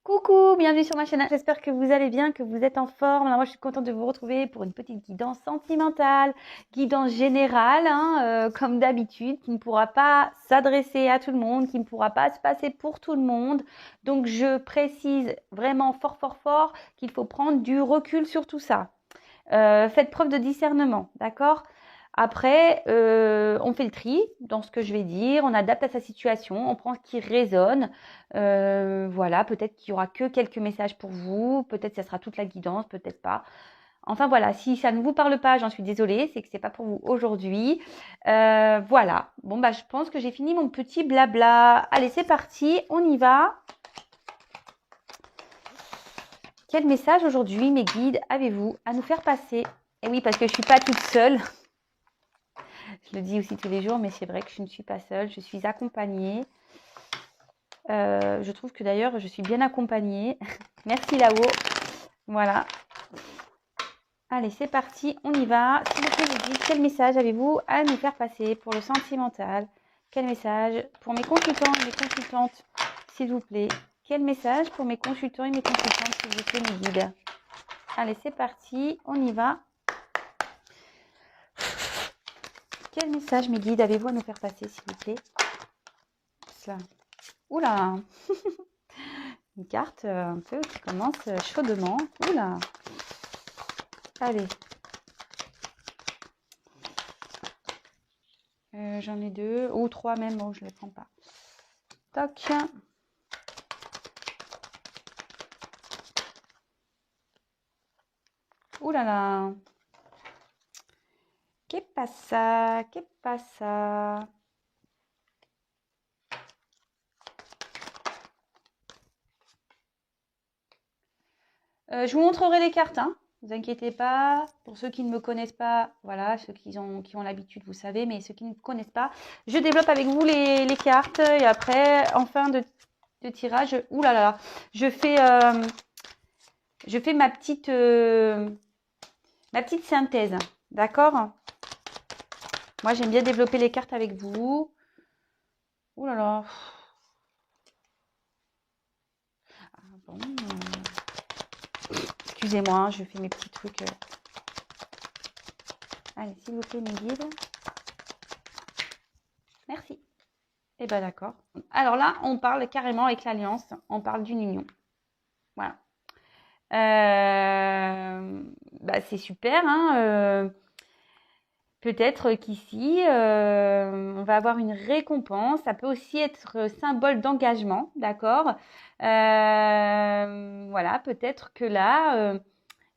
Coucou, bienvenue sur ma chaîne. J'espère que vous allez bien, que vous êtes en forme. Alors moi, je suis contente de vous retrouver pour une petite guidance sentimentale, guidance générale, comme d'habitude, qui ne pourra pas s'adresser à tout le monde, qui ne pourra pas se passer pour tout le monde. Donc, je précise vraiment fort, fort, fort qu'il faut prendre du recul sur tout ça. Faites preuve de discernement, d'accord? Après, on fait le tri dans ce que je vais dire, on adapte à sa situation, on prend ce qui résonne. Voilà, peut-être qu'il y aura que quelques messages pour vous, peut-être que ça sera toute la guidance, peut-être pas. Enfin voilà, si ça ne vous parle pas, j'en suis désolée, c'est que c'est pas pour vous aujourd'hui. Voilà, bon bah je pense que j'ai fini mon petit blabla. Allez, c'est parti, on y va. Quel message aujourd'hui, mes guides, avez-vous à nous faire passer? Et oui, parce que je suis pas toute seule. Je le dis aussi tous les jours, mais c'est vrai que je ne suis pas seule, je suis accompagnée. Je trouve que d'ailleurs, je suis bien accompagnée. Merci là-haut. Voilà. Allez, c'est parti, on y va. S'il vous plaît, vous dites quel message avez-vous à nous faire passer pour le sentimental? Quel message pour mes consultants et mes consultantes, s'il vous plaît? Quel message pour mes consultants et mes consultantes, s'il vous plaît, mes guides? Allez, c'est parti, on y va. Quel message, mes guides, avez-vous à nous faire passer, s'il vous plaît? Cela. Oula. Une carte un peu qui commence chaudement. Oula. Allez. J'en ai deux ou trois même. Bon, je ne les prends pas. Toc. Oula là. Qu'est passa? Qu'est passa? Je vous montrerai les cartes, hein. Ne vous inquiétez pas. Pour ceux qui ne me connaissent pas, voilà, ceux qui ont l'habitude, vous savez, mais ceux qui ne me connaissent pas, je développe avec vous les cartes et après, en fin de tirage, oula là, je fais ma petite synthèse, d'accord? Moi, j'aime bien développer les cartes avec vous. Ouh là là. Ah, bon. Excusez-moi, je fais mes petits trucs. Allez, s'il vous plaît, mes guides. Merci. Eh bien, d'accord. Alors là, on parle carrément avec l'Alliance. On parle d'une union. Voilà. Bah, c'est super, hein. Peut-être qu'ici, on va avoir une récompense. Ça peut aussi être symbole d'engagement, d'accord? Voilà, peut-être que là,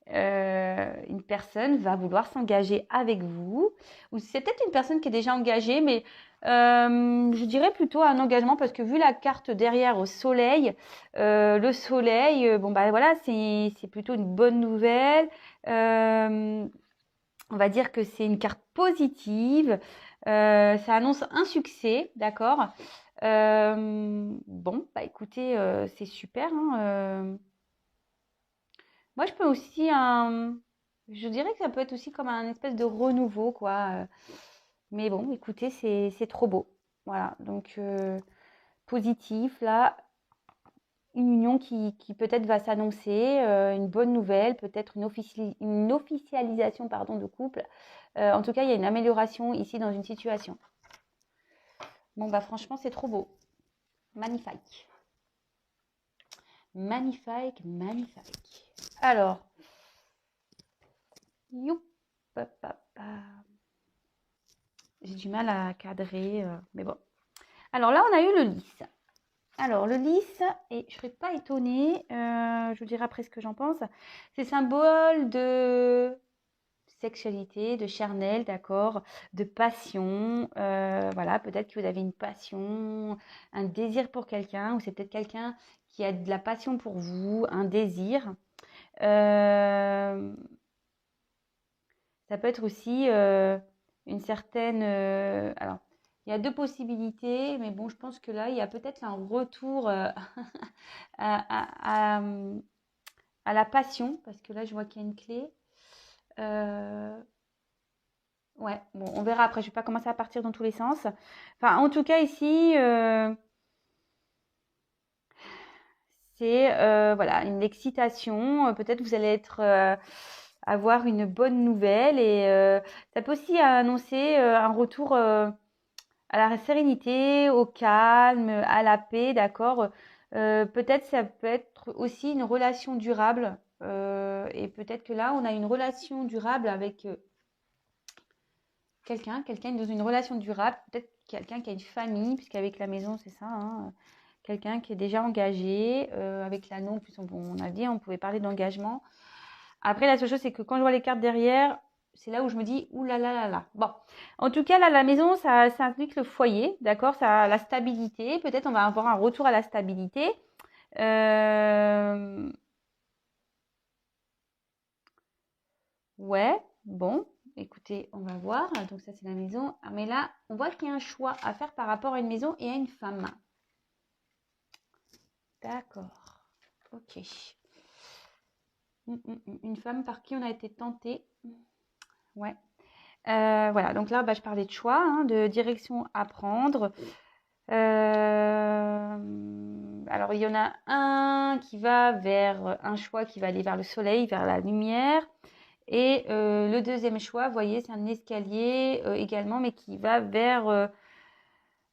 une personne va vouloir s'engager avec vous. Ou c'est peut-être une personne qui est déjà engagée, mais je dirais plutôt un engagement parce que vu la carte derrière au soleil, le soleil, bon bah voilà, c'est plutôt une bonne nouvelle. On va dire que c'est une carte positive. Ça annonce un succès, d'accord? Bon, bah écoutez, c'est super, hein. Moi, je peux aussi, je dirais que ça peut être aussi comme un espèce de renouveau, quoi. Mais bon, écoutez, c'est trop beau. Voilà, donc positif, là, une union qui peut-être va s'annoncer, une bonne nouvelle, peut-être une officialisation, pardon, de couple. En tout cas, il y a une amélioration ici dans une situation. Bon, bah franchement, c'est trop beau. Magnifique. Magnifique, magnifique. Alors, youp, j'ai du mal à cadrer, mais bon. Alors là, on a eu le lys. Alors, le lys, et je ne serais pas étonnée, je vous dirai après ce que j'en pense, c'est symbole de sexualité, de charnel, d'accord, de passion. Voilà, peut-être que vous avez une passion, un désir pour quelqu'un, ou c'est peut-être quelqu'un qui a de la passion pour vous, un désir. Ça peut être aussi une certaine... alors, il y a deux possibilités, mais bon, je pense que là, il y a peut-être un retour à, à, à la passion, parce que là, je vois qu'il y a une clé. Ouais, bon, on verra après, je ne vais pas commencer à partir dans tous les sens. Enfin, en tout cas, ici, c'est voilà, une excitation. Peut-être vous allez avoir une bonne nouvelle et ça peut aussi annoncer un retour à la sérénité, au calme, à la paix, d'accord. Peut-être ça peut être aussi une relation durable. Et peut-être que là, on a une relation durable avec quelqu'un dans une relation durable, peut-être quelqu'un qui a une famille, puisqu'avec la maison, c'est ça, hein, quelqu'un qui est déjà engagé, avec l'anneau, en plus on a dit, on pouvait parler d'engagement. Après, la seule chose, c'est que quand je vois les cartes derrière, c'est là où je me dis, ouh là là là là. Bon, en tout cas, là, la maison, ça implique le foyer, d'accord, ça, la stabilité. Peut-être on va avoir un retour à la stabilité. Euh, Ouais, bon, écoutez, on va voir. Donc ça, c'est la maison. Ah, mais là, on voit qu'il y a un choix à faire par rapport à une maison et à une femme. D'accord. Ok. Une femme par qui on a été tenté. Ouais. Voilà, donc là, bah, je parlais de choix, hein, de direction à prendre. Alors, il y en a un qui va vers un choix qui va aller vers le soleil, vers la lumière. Et le deuxième choix, vous voyez, c'est un escalier également, mais qui va vers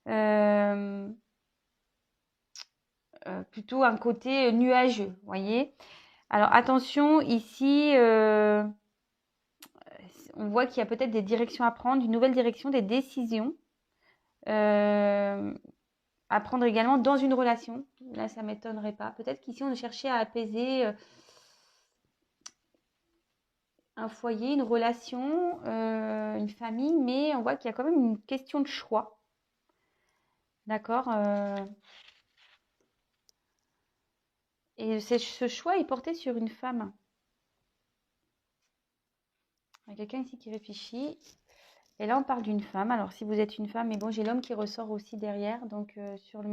euh, plutôt un côté nuageux, vous voyez. Alors attention, ici, on voit qu'il y a peut-être des directions à prendre, une nouvelle direction, des décisions euh, à prendre également dans une relation. Là, ça ne m'étonnerait pas. Peut-être qu'ici, on cherchait à apaiser un foyer, une relation, une famille, mais on voit qu'il y a quand même une question de choix. D'accord. Et ce choix est porté sur une femme. Il y a quelqu'un ici qui réfléchit. Et là, on parle d'une femme. Alors, si vous êtes une femme, mais bon, j'ai l'homme qui ressort aussi derrière, donc sur la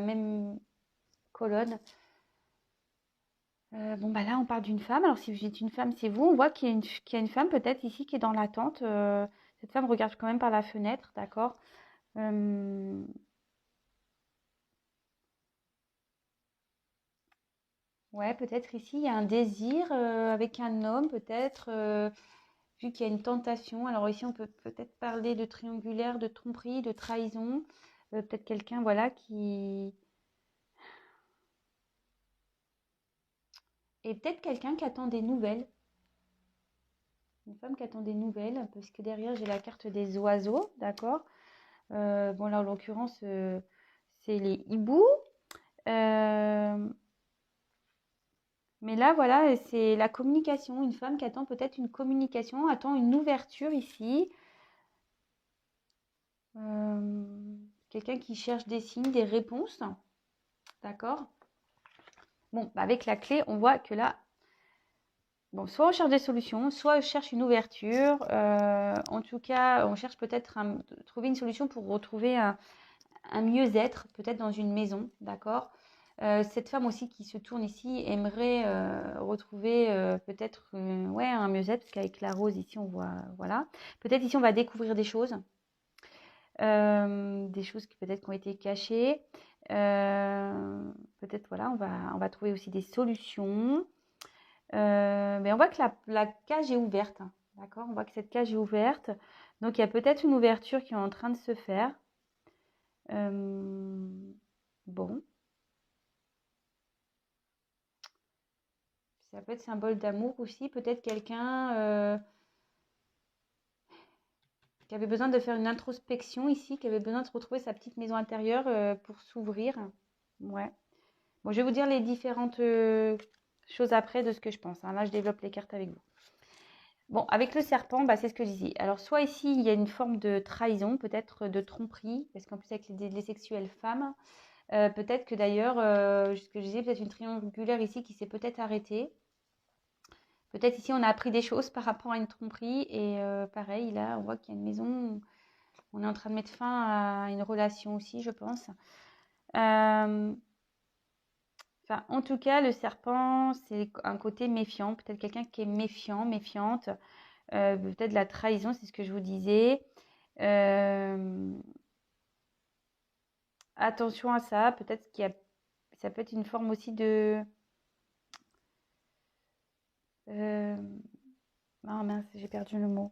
même colonne. Bon, bah là, on parle d'une femme. Alors, si vous êtes une femme, c'est vous. On voit qu'il y a une femme peut-être ici qui est dans l'attente. Cette femme regarde quand même par la fenêtre, d'accord. Ouais, peut-être ici, il y a un désir avec un homme, peut-être, vu qu'il y a une tentation. Alors ici, on peut peut-être parler de triangulaire, de tromperie, de trahison. Peut-être quelqu'un, voilà, qui... Et peut-être quelqu'un qui attend des nouvelles. Une femme qui attend des nouvelles, parce que derrière, j'ai la carte des oiseaux, d'accord? Bon, là, en l'occurrence, c'est les hiboux. Euh, mais là, voilà, c'est la communication. Une femme qui attend peut-être une communication, attend une ouverture ici. Euh, quelqu'un qui cherche des signes, des réponses. D'accord? Bon, bah, avec la clé, on voit que là, bon, soit on cherche des solutions, soit on cherche une ouverture. En tout cas, on cherche peut-être à trouver une solution pour retrouver un mieux-être, peut-être dans une maison. D'accord? Cette femme aussi qui se tourne ici aimerait retrouver peut-être ouais, un mieux-être, parce qu'avec la rose ici, on voit, voilà. Peut-être ici, on va découvrir des choses qui peut-être qui ont été cachées. Peut-être, voilà, on va trouver aussi des solutions. Mais on voit que la cage est ouverte, hein, d'accord? On voit que cette cage est ouverte. Donc, il y a peut-être une ouverture qui est en train de se faire. Bon, ça peut être symbole d'amour aussi. Peut-être quelqu'un qui avait besoin de faire une introspection ici, qui avait besoin de retrouver sa petite maison intérieure pour s'ouvrir. Ouais. Bon, je vais vous dire les différentes choses après de ce que je pense, hein. Là, je développe les cartes avec vous. Bon, avec le serpent, bah, c'est ce que je disais. Alors, soit ici, il y a une forme de trahison, peut-être de tromperie, parce qu'en plus, avec les sexuelles femmes, peut-être que d'ailleurs, ce que je disais, peut-être une triangulaire ici qui s'est peut-être arrêtée. Peut-être ici, on a appris des choses par rapport à une tromperie. Et pareil, là, on voit qu'il y a une maison. On est en train de mettre fin à une relation aussi, je pense. Enfin, en tout cas, le serpent, c'est un côté méfiant. Peut-être quelqu'un qui est méfiant, méfiante. Peut-être la trahison, c'est ce que je vous disais. Attention à ça. Peut-être qu'il y a ça peut être une forme aussi de... Ah mince, j'ai perdu le mot.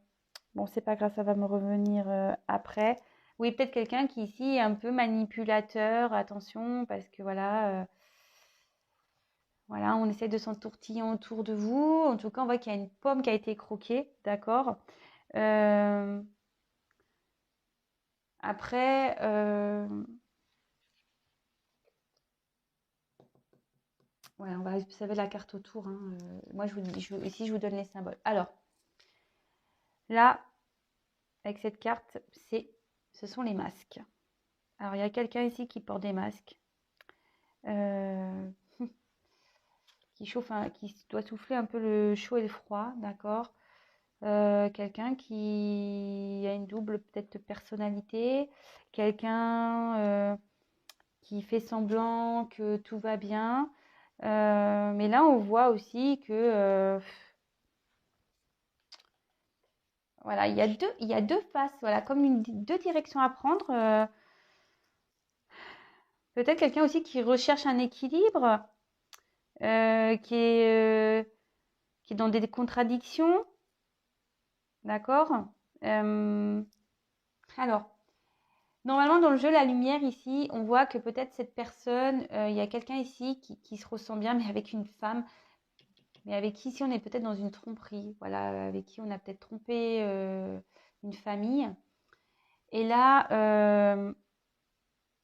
Bon, c'est pas grave, ça va me revenir après. Oui, peut-être quelqu'un qui ici est un peu manipulateur, attention, parce que voilà, on essaie de s'entourtiller autour de vous. En tout cas, on voit qu'il y a une pomme qui a été croquée, d'accord? Euh, Après, ouais, on va observer la carte autour, hein. Moi, ici, je vous donne les symboles. Alors, là, avec cette carte, ce sont les masques. Alors, il y a quelqu'un ici qui porte des masques, euh, qui doit souffler un peu le chaud et le froid, d'accord? Quelqu'un qui a une double peut-être personnalité, quelqu'un qui fait semblant que tout va bien. Mais là, on voit aussi que voilà, il y a deux faces, voilà, comme deux directions à prendre. Peut-être quelqu'un aussi qui recherche un équilibre, euh, qui est, euh, qui est dans des contradictions, d'accord? Euh, alors, normalement, dans le jeu, la lumière ici, on voit que peut-être cette personne, il y a quelqu'un ici qui se ressent bien, mais avec une femme, mais avec qui ici on est peut-être dans une tromperie, voilà, avec qui on a peut-être trompé une famille. Et là,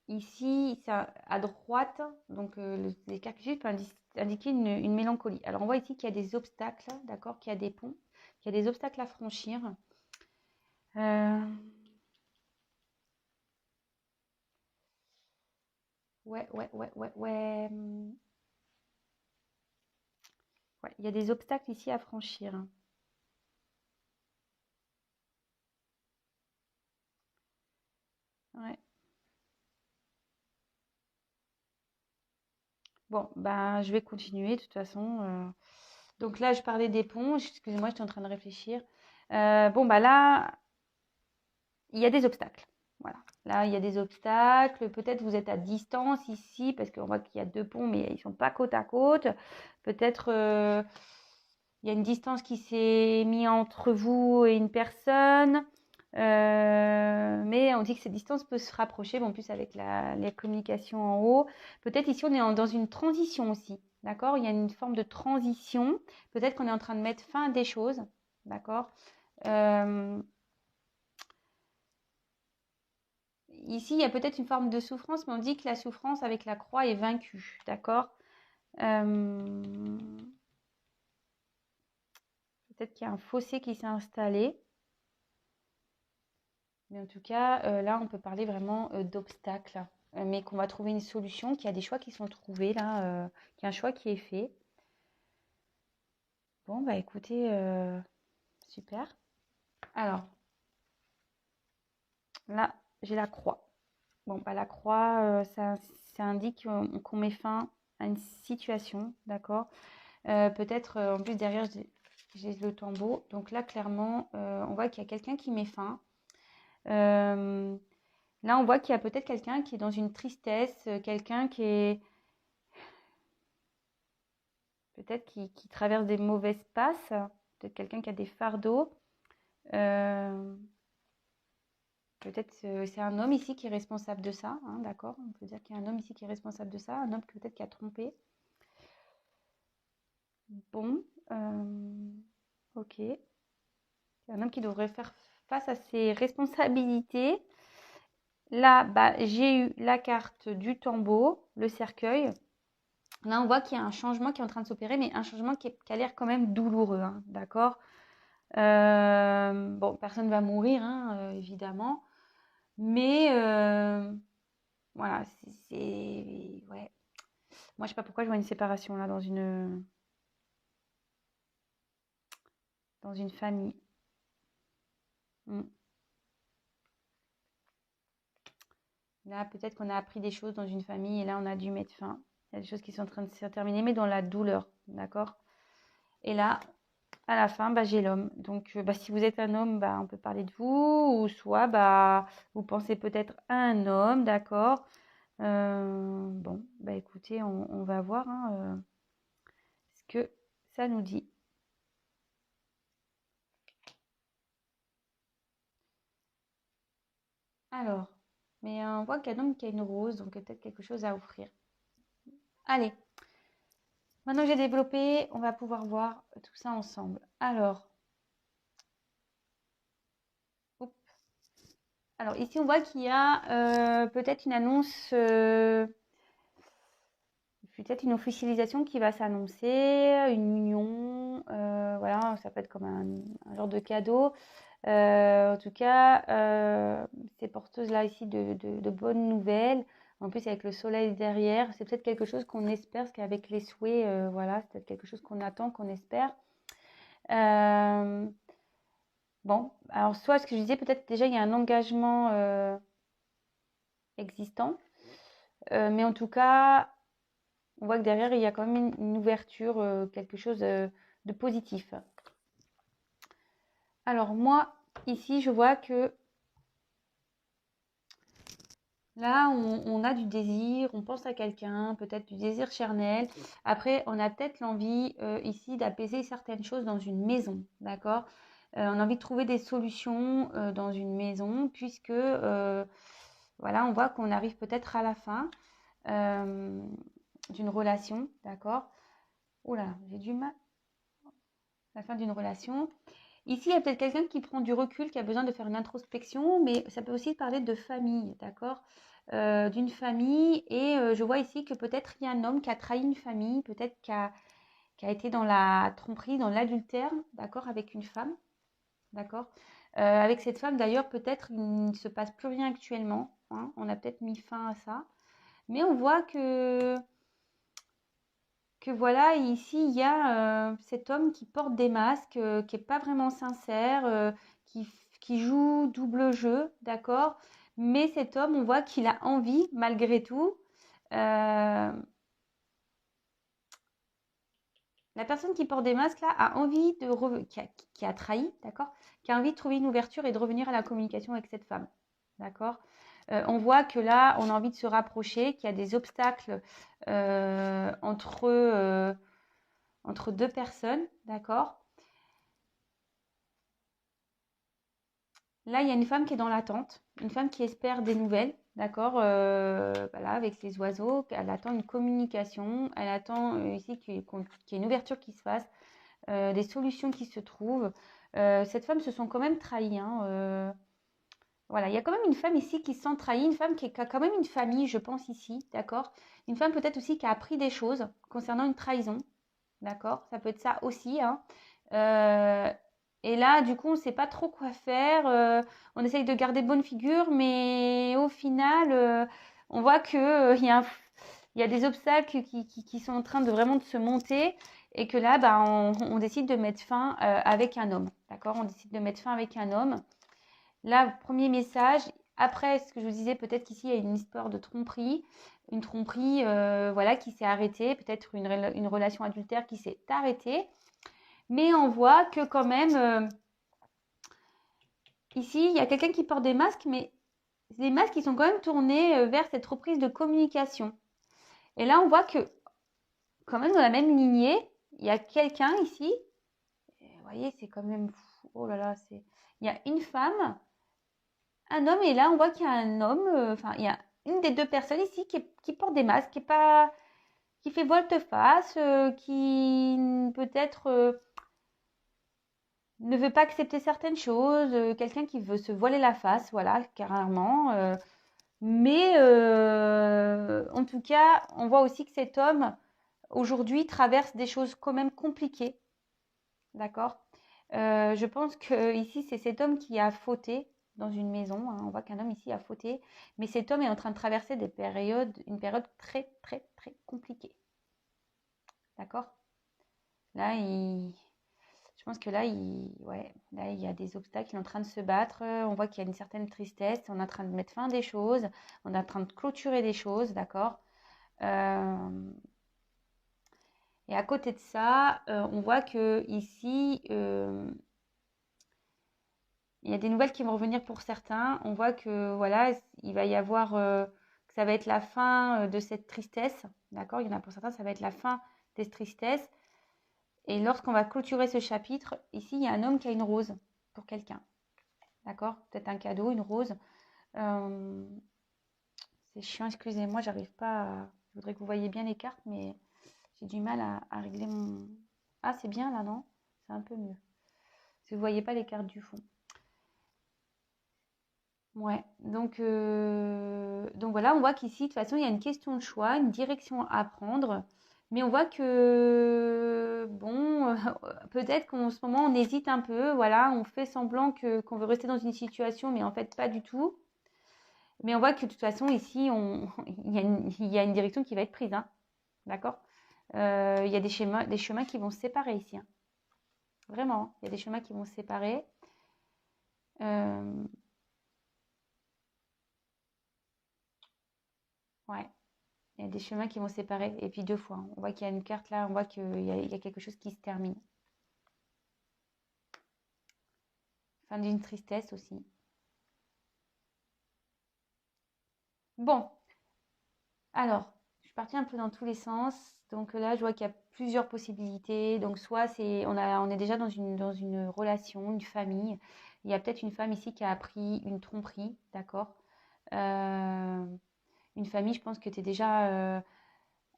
ici, à droite, donc les cartes peuvent indiquer une mélancolie. Alors on voit ici qu'il y a des obstacles, d'accord, qu'il y a des ponts, qu'il y a des obstacles à franchir. Euh, ouais. Ouais, il y a des obstacles ici à franchir. Ouais. Bon, ben, je vais continuer de toute façon. Donc là, je parlais des ponts. Excusez-moi, j'étais en train de réfléchir. Bon, bah là, il y a des obstacles. Voilà. Là, il y a des obstacles. Peut-être vous êtes à distance ici parce qu'on voit qu'il y a deux ponts, mais ils ne sont pas côte à côte. Peut-être il y a une distance qui s'est mise entre vous et une personne. Mais on dit que cette distance peut se rapprocher, bon, en plus avec les communications en haut. Peut-être ici, on est dans une transition aussi, d'accord? Il y a une forme de transition. Peut-être qu'on est en train de mettre fin à des choses, d'accord? Euh, Ici, il y a peut-être une forme de souffrance, mais on dit que la souffrance avec la croix est vaincue, d'accord? Euh, Peut-être qu'il y a un fossé qui s'est installé. Mais en tout cas, là, on peut parler vraiment d'obstacles, mais qu'on va trouver une solution, qu'il y a des choix qui sont trouvés là, qu'il y a un choix qui est fait. Bon, bah écoutez, super. Alors, là, j'ai la croix. Bon, bah la croix, ça indique qu'on met fin à une situation, d'accord? Peut-être, en plus, derrière, j'ai le tombeau. Donc là, clairement, on voit qu'il y a quelqu'un qui met fin. Euh, Là, on voit qu'il y a peut-être quelqu'un qui est dans une tristesse, quelqu'un qui est peut-être qui traverse des mauvaises passes, peut-être quelqu'un qui a des fardeaux. Euh, Peut-être c'est un homme ici qui est responsable de ça, hein, d'accord? On peut dire qu'il y a un homme ici qui est responsable de ça, un homme peut-être qui a trompé. Bon, ok. C'est un homme qui devrait faire face à ses responsabilités. Là, bah, j'ai eu la carte du tombeau, le cercueil. Là, on voit qu'il y a un changement qui est en train de s'opérer, mais un changement qui a l'air quand même douloureux, hein, d'accord? Bon, personne ne va mourir, hein, évidemment, mais voilà, ouais. Moi, je sais pas pourquoi je vois une séparation là dans une famille. Mm. Là, peut-être qu'on a appris des choses dans une famille et là, on a dû mettre fin. Il y a des choses qui sont en train de se terminer, mais dans la douleur, d'accord? Et là, à la fin, bah, j'ai l'homme. Donc, bah, si vous êtes un homme, bah, on peut parler de vous, ou soit bah, vous pensez peut-être à un homme, d'accord? Bon, bah écoute. écoutez, on va voir ce que ça nous dit. Alors, mais on voit qu'il y a un homme qui a une rose, donc peut-être quelque chose à offrir. Allez, maintenant que j'ai développé, on va pouvoir voir tout ça ensemble. Alors, hop. Alors ici, on voit qu'il y a peut-être une annonce, peut-être une officialisation qui va s'annoncer, une union, voilà, ça peut être comme un genre de cadeau. En tout cas, c'est porteuse là ici de bonnes nouvelles. En plus, avec le soleil derrière, c'est peut-être quelque chose qu'on espère, parce qu'avec les souhaits, voilà, c'est peut-être quelque chose qu'on attend, qu'on espère. Bon, alors soit ce que je disais, peut-être déjà il y a un engagement existant, mais en tout cas, on voit que derrière il y a quand même une ouverture, quelque chose de positif. Alors moi, ici, je vois que là, on a du désir, on pense à quelqu'un, peut-être du désir charnel. Après, on a peut-être l'envie ici d'apaiser certaines choses dans une maison, d'accord? On a envie de trouver des solutions dans une maison, puisque voilà, on voit qu'on arrive peut-être à la fin d'une relation, d'accord? Oh là, j'ai du mal. La fin d'une relation. Ici, il y a peut-être quelqu'un qui prend du recul, qui a besoin de faire une introspection, mais ça peut aussi parler de famille, d'accord? D'une famille. Et je vois ici que peut-être il y a un homme qui a trahi une famille, peut-être qui a été dans la tromperie, dans l'adultère, d'accord, avec une femme, d'accord? Avec cette femme, d'ailleurs, peut-être il ne se passe plus rien actuellement, hein, on a peut-être mis fin à ça. Mais on voit que voilà, ici, il y a cet homme qui porte des masques, qui n'est pas vraiment sincère, qui joue double jeu, d'accord? Mais cet homme, on voit qu'il a envie, malgré tout. La personne qui porte des masques, là, a envie qui a trahi, d'accord? Qui a envie de trouver une ouverture et de revenir à la communication avec cette femme, d'accord? On voit que là, on a envie de se rapprocher, qu'il y a des obstacles entre deux personnes, d'accord? Là, il y a une femme qui est dans l'attente, une femme qui espère des nouvelles, d'accord? Voilà, avec les oiseaux, elle attend une communication, elle attend ici qu'il y ait une ouverture qui se fasse, des solutions qui se trouvent. Cette femme se sent quand même trahie, hein, voilà, il y a quand même une femme ici qui se sent trahie, une femme qui a quand même une famille, je pense ici, d'accord? Une femme peut-être aussi qui a appris des choses concernant une trahison, d'accord? Ça peut être ça aussi, hein. Euh, et là, du coup, on ne sait pas trop quoi faire. On essaye de garder bonne figure, mais au final, on voit que il y a des obstacles qui sont en train de vraiment de se monter et que là, bah, on décide de mettre fin avec un homme, d'accord? On décide de mettre fin avec un homme. Là, premier message. Après, ce que je vous disais, peut-être qu'ici, il y a une histoire de tromperie. Une tromperie voilà, qui s'est arrêtée. Peut-être une relation adultère qui s'est arrêtée. Mais on voit que quand même, ici, il y a quelqu'un qui porte des masques, mais des masques qui sont quand même tournés vers cette reprise de communication. Et là, on voit que, quand même, dans la même lignée, il y a quelqu'un ici. Vous voyez, c'est quand même fou. Oh là là, il y a une femme, un homme, et là, on voit qu'il y a un homme, enfin, il y a une des deux personnes ici qui porte des masques, qui fait volte-face, qui peut-être ne veut pas accepter certaines choses, quelqu'un qui veut se voiler la face, voilà, carrément. Mais en tout cas, on voit aussi que cet homme, aujourd'hui, traverse des choses quand même compliquées, d'accord? Je pense que ici, c'est cet homme qui a fauté dans une maison, hein. On voit qu'un homme ici a fauté, mais cet homme est en train de traverser une période très, très, très compliquée, d'accord? Là, je pense que là, ouais, là, il y a des obstacles, il est en train de se battre. On voit qu'il y a une certaine tristesse. On est en train de mettre fin à des choses. On est en train de clôturer des choses, d'accord? Euh, et à côté de ça, on voit que ici, il y a des nouvelles qui vont revenir pour certains. On voit que voilà, il va y avoir, que ça va être la fin de cette tristesse, d'accord? Il y en a pour certains, ça va être la fin de cette tristesse. Et lorsqu'on va clôturer ce chapitre, ici, il y a un homme qui a une rose pour quelqu'un, d'accord? Peut-être un cadeau, une rose. C'est chiant, excusez-moi, j'arrive pas à... Je voudrais que vous voyiez bien les cartes, mais j'ai du mal à régler mon... Ah, c'est bien là, non? C'est un peu mieux. Si vous ne voyez pas les cartes du fond. Ouais, donc voilà, on voit qu'ici, de toute façon, il y a une question de choix, une direction à prendre. Mais on voit que, bon, peut-être qu'en ce moment, on hésite un peu. Voilà, on fait semblant qu'on veut rester dans une situation, mais en fait, pas du tout. Mais on voit que de toute façon, ici, il y a une direction qui va être prise, hein. D'accord? Il y a des chemins qui vont se séparer ici, hein. Vraiment, il y a des chemins qui vont se séparer. Ouais, il y a des chemins qui vont se séparer. Et puis 2 fois, hein. On voit qu'il y a une carte là, on voit qu'il y a quelque chose qui se termine. Fin d'une tristesse aussi. Bon, alors, je suis partie un peu dans tous les sens. Donc là, je vois qu'il y a plusieurs possibilités. Donc soit on est déjà dans une relation, une famille. Il y a peut-être une femme ici qui a appris une tromperie, d'accord? Une famille, je pense que tu es déjà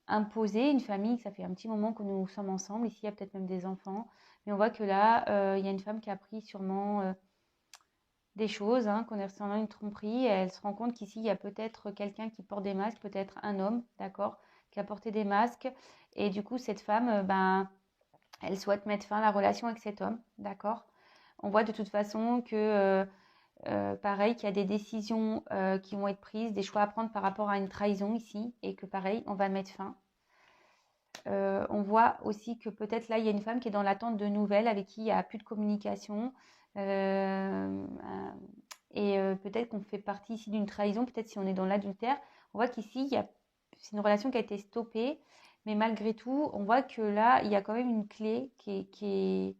imposée. Une famille, ça fait un petit moment que nous sommes ensemble. Ici, il y a peut-être même des enfants. Mais on voit que là, il y a une femme qui a appris sûrement des choses, hein, qu'on est ressemblé une tromperie. Et elle se rend compte qu'ici, il y a peut-être quelqu'un qui porte des masques, peut-être un homme, d'accord, qui a porté des masques. Et du coup, cette femme, ben, elle souhaite mettre fin à la relation avec cet homme, d'accord. On voit de toute façon que, pareil, qu'il y a des décisions qui vont être prises, des choix à prendre par rapport à une trahison ici, et que pareil, on va mettre fin. On voit aussi que peut-être là, il y a une femme qui est dans l'attente de nouvelles, avec qui il n'y a plus de communication. Et peut-être qu'on fait partie ici d'une trahison, peut-être si on est dans l'adultère. On voit qu'ici, c'est une relation qui a été stoppée, mais malgré tout, on voit que là, il y a quand même une clé qui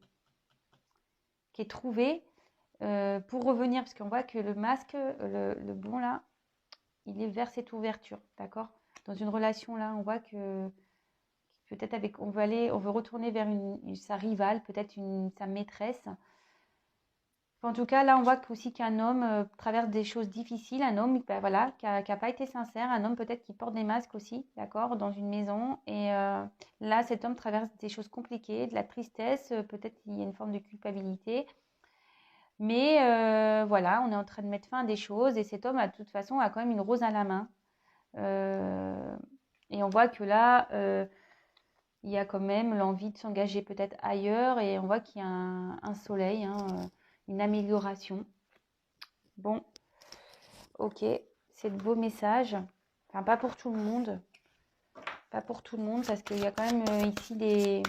est trouvée pour revenir, parce qu'on voit que le masque, le bon là, il est vers cette ouverture, d'accord? Dans une relation là, on voit que peut-être on veut retourner vers sa rivale, peut-être sa maîtresse. En tout cas, là, on voit aussi qu'un homme traverse des choses difficiles, un homme ben, voilà, qui n'a pas été sincère, un homme peut-être qui porte des masques aussi, d'accord, dans une maison. Et là, cet homme traverse des choses compliquées, de la tristesse, peut-être qu'il y a une forme de culpabilité. Mais voilà, on est en train de mettre fin à des choses et cet homme, de toute façon, a quand même une rose à la main. Et on voit que là, il y a quand même l'envie de s'engager peut-être ailleurs et on voit qu'il y a un soleil, hein, une amélioration. Bon, ok, c'est de beaux messages. Enfin, pas pour tout le monde. Pas pour tout le monde parce qu'il y a quand même ici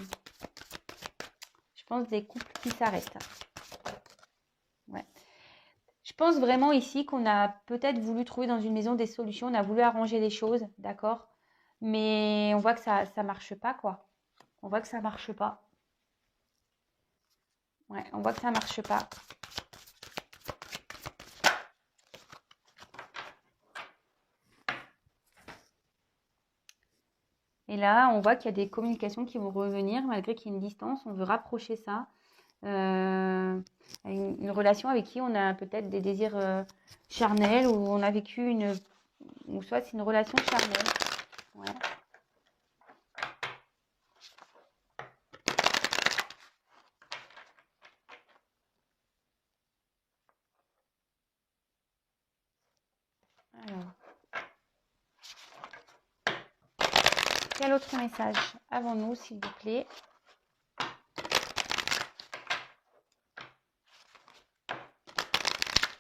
je pense, des couples qui s'arrêtent. Ouais. Je pense vraiment ici qu'on a peut-être voulu trouver dans une maison des solutions, on a voulu arranger les choses, d'accord? Mais on voit que ça marche pas, quoi. On voit que ça marche pas. Ouais, on voit que ça marche pas. Et là, on voit qu'il y a des communications qui vont revenir, malgré qu'il y ait une distance. On veut rapprocher ça. Une relation avec qui on a peut-être des désirs charnels, ou on a vécu ou soit c'est une relation charnelle. Ouais. Alors, quel autre message avons-nous, s'il vous plaît?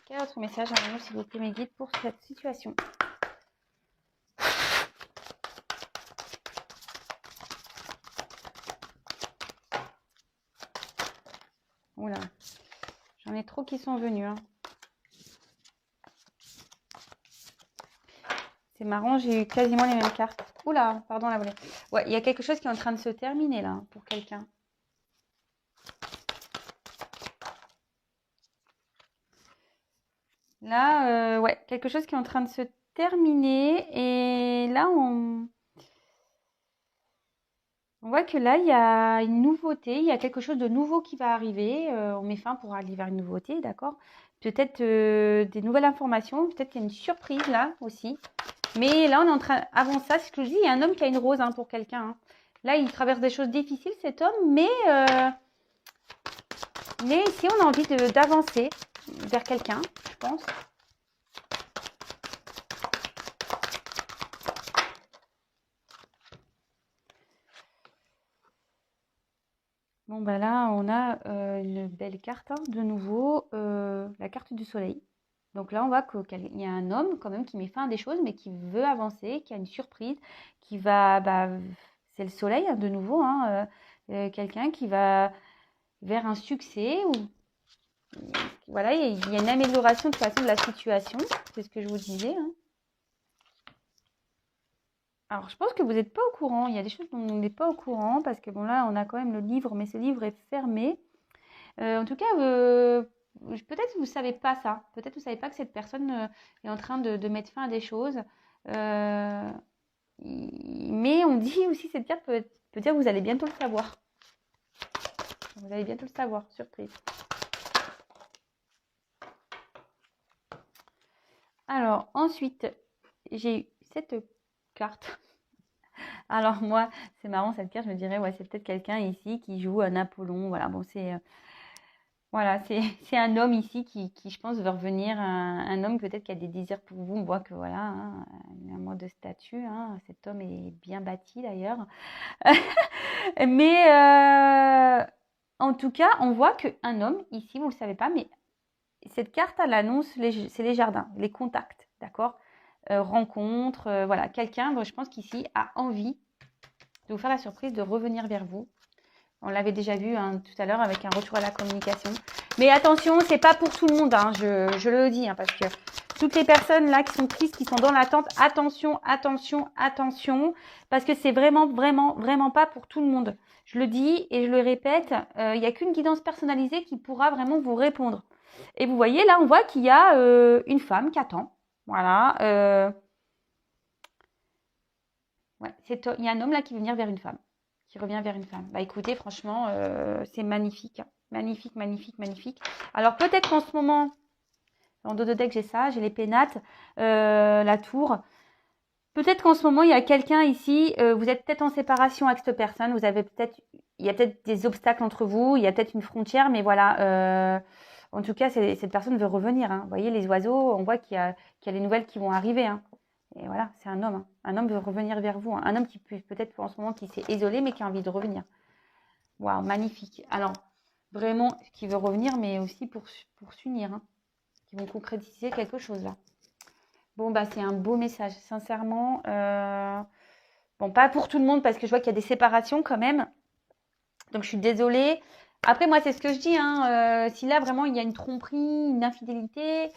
Quel autre message avons-nous, s'il vous plaît, mes guides, pour cette situation? Oula, j'en ai trop qui sont venus, hein. C'est marrant, j'ai eu quasiment les mêmes cartes. Oula, pardon la volée. Ouais, il y a quelque chose qui est en train de se terminer là, pour quelqu'un. Là, ouais, quelque chose qui est en train de se terminé. Et là, on voit que là, il y a une nouveauté, il y a quelque chose de nouveau qui va arriver. On met fin pour aller vers une nouveauté, d'accord? Peut-être des nouvelles informations, peut-être qu'il y a une surprise là aussi. Mais là, on est en train, avant ça, c'est ce que je dis, il y a un homme qui a une rose pour quelqu'un. Hein. Là, il traverse des choses difficiles, cet homme, mais ici, on a envie d'avancer vers quelqu'un, je pense. Bon, bah là, on a une belle carte, de nouveau, la carte du soleil. Donc là, on voit qu'il y a un homme quand même qui met fin à des choses, mais qui veut avancer, qui a une surprise, qui va, c'est le soleil, de nouveau, quelqu'un qui va vers un succès ou voilà, il y a une amélioration de toute façon de la situation, c'est ce que je vous disais. Hein. Alors, je pense que vous n'êtes pas au courant. Il y a des choses dont on n'est pas au courant parce que bon, là, on a quand même le livre, mais ce livre est fermé. En tout cas, peut-être vous ne savez pas ça. Peut-être vous ne savez pas que cette personne est en train de mettre fin à des choses. Euh, mais on dit aussi, cette carte peut dire que vous allez bientôt le savoir. Vous allez bientôt le savoir, surprise. Alors, ensuite, j'ai eu cette carte. Alors moi, c'est marrant cette carte, je me dirais, ouais, c'est peut-être quelqu'un ici qui joue un Apollon. Voilà, bon, voilà, c'est un homme ici qui, je pense, veut revenir. Un homme peut-être qui a des désirs pour vous. On voit que voilà, il y a un mot de statut. Cet homme est bien bâti d'ailleurs. Mais en tout cas, on voit qu'un homme ici, vous ne le savez pas, mais cette carte, elle annonce, c'est les jardins, les contacts, d'accord? Rencontres, voilà, quelqu'un, je pense qu'ici, a envie de vous faire la surprise de revenir vers vous. On l'avait déjà vu tout à l'heure avec un retour à la communication. Mais attention, c'est pas pour tout le monde, je le dis, parce que toutes les personnes là qui sont tristes, qui sont dans l'attente, attention, attention, attention, parce que c'est vraiment, vraiment, vraiment pas pour tout le monde. Je le dis et je le répète, il n'y a qu'une guidance personnalisée qui pourra vraiment vous répondre. Et vous voyez, là, on voit qu'il y a une femme qui attend. Voilà. Ouais, il y a un homme là qui veut venir vers une femme. Qui revient vers une femme. Bah écoutez, franchement, c'est magnifique. Magnifique, magnifique, magnifique. Alors peut-être qu'en ce moment, en dos de deck, j'ai ça, j'ai les pénates, la tour. Peut-être qu'en ce moment, il y a quelqu'un ici, vous êtes peut-être en séparation avec cette personne, il y a peut-être des obstacles entre vous, il y a peut-être une frontière, mais voilà. En tout cas, cette personne veut revenir. Vous voyez, les oiseaux, on voit qu'il y a les nouvelles qui vont arriver. Et voilà, c'est un homme. Un homme veut revenir vers vous. Un homme qui peut-être en ce moment qui s'est isolé, mais qui a envie de revenir. Waouh, magnifique. Alors, vraiment, qui veut revenir, mais aussi pour s'unir. Qui vont concrétiser quelque chose là. Bon, bah, c'est un beau message, sincèrement. Bon, pas pour tout le monde, parce que je vois qu'il y a des séparations quand même. Donc, je suis désolée. Après, moi, c'est ce que je dis. Si là, vraiment, il y a une tromperie, une infidélité,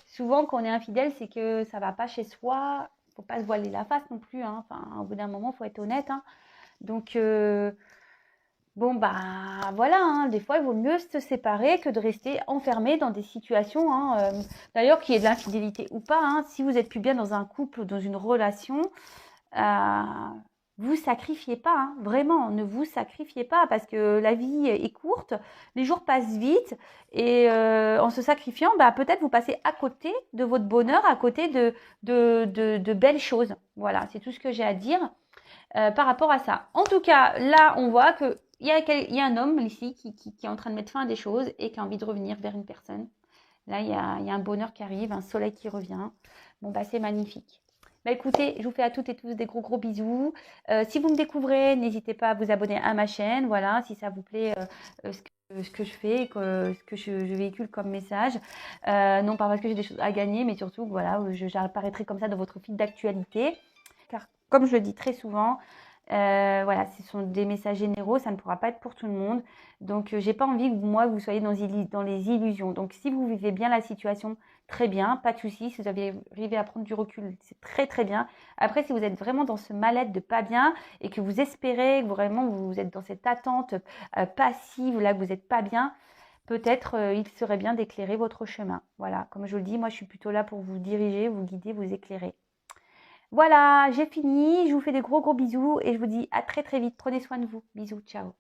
souvent, quand on est infidèle, c'est que ça va pas chez soi. Il ne faut pas se voiler la face non plus. Enfin, au bout d'un moment, il faut être honnête. Donc, bon, bah voilà, des fois, il vaut mieux se séparer que de rester enfermé dans des situations, d'ailleurs, qu'il y ait de l'infidélité ou pas. Si vous êtes plus bien dans un couple, dans une relation, vous sacrifiez pas, vraiment, ne vous sacrifiez pas parce que la vie est courte, les jours passent vite et en se sacrifiant, peut-être vous passez à côté de votre bonheur, à côté de belles choses. Voilà, c'est tout ce que j'ai à dire par rapport à ça. En tout cas, là, on voit qu'il y a un homme ici qui est en train de mettre fin à des choses et qui a envie de revenir vers une personne. Là, il y a un bonheur qui arrive, un soleil qui revient. Bon, c'est magnifique. Écoutez, je vous fais à toutes et tous des gros gros bisous. Si vous me découvrez, n'hésitez pas à vous abonner à ma chaîne. Voilà, si ça vous plaît ce que je fais, ce que je véhicule comme message. Non pas parce que j'ai des choses à gagner, mais surtout, voilà, j'apparaîtrai comme ça dans votre fil d'actualité. Car comme je le dis très souvent, voilà, ce sont des messages généraux, ça ne pourra pas être pour tout le monde. Donc, j'ai pas envie que vous soyez dans les illusions. Donc, si vous vivez bien la situation, très bien, pas de souci. Si vous arrivé à prendre du recul, c'est très très bien. Après, si vous êtes vraiment dans ce mal-être de pas bien et que vous espérez, que vraiment vous êtes dans cette attente passive, là, que vous n'êtes pas bien, peut-être il serait bien d'éclairer votre chemin. Voilà, comme je vous le dis, moi, je suis plutôt là pour vous diriger, vous guider, vous éclairer. Voilà, j'ai fini. Je vous fais des gros bisous et je vous dis à très vite. Prenez soin de vous. Bisous, ciao.